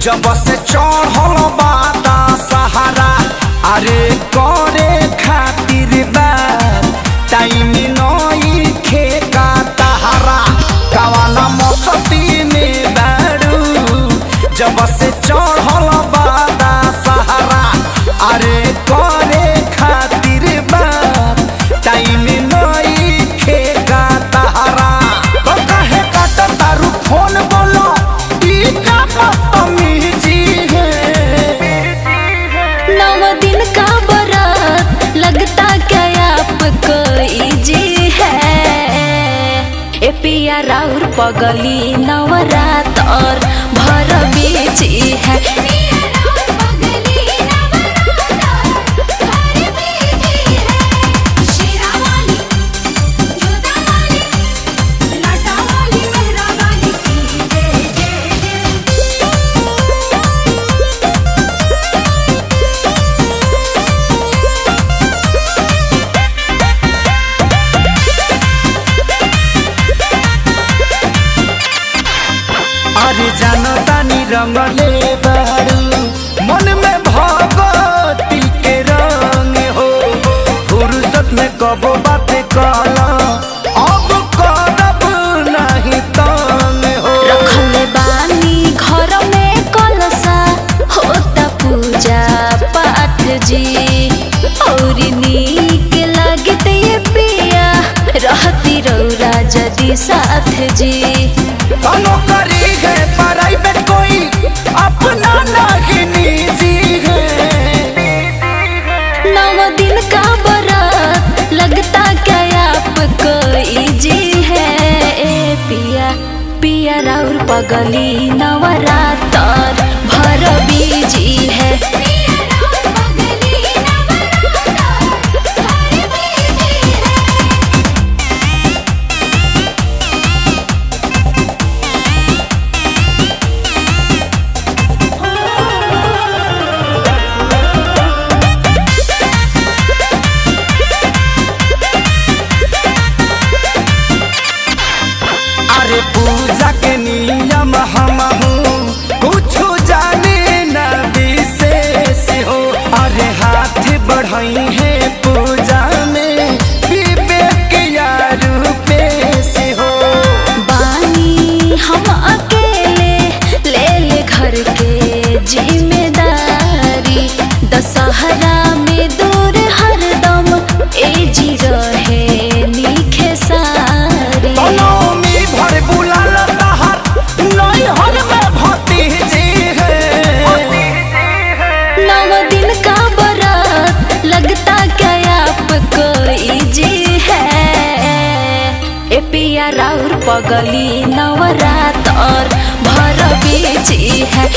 जब से चढ़ल बाता सहारा अरे करे खातिर बात टाइम नई खेका तहारा कवाना मस्ती में बारू जब से चढ़ल बाता सहारा अरे करे खातिर बात टाइम नई खेका तहारा तो कहे काट तारू फोन बोलो ई का बदतमीजी है। नौ दिन का बरात लगता क्या आपको इजी है। ए पिया राउर पगली नवरात और भर बीची है। अरे जानो तानी रंगले बारू मन में भगती के रंग हो फुर्सत में कबो बात कहला अब करब नहीं तंग हो। रखले बानी घर में कलसा होता पूजा पाठ जी और नीक लगते ये पिया रहती रौरा जदी साथ जी। नौकरी है प्राइवेट कोई अपना नहीं निजी है। 9 दिन का बरात लगता क्या आपको इजी है। ए पिया पिया राउर पगली नवरात और भर बीजी है। पूजा के नियम हम कुछ जाने न विशेष हो अरे हाथ बढ़ाई है पूजा में विवेक यार से हो। बानी हम अकेले ले घर के जिम्मेदारी दशहरा में दूर हरदम ए जी रहे नीखे सारी। भर बुलाल तहार नहीं हर में भतीजी है। 9 दिन का बरात लगता क्या आपको इजी है। ए पिया राउर पगली नवरात और भर बीची है।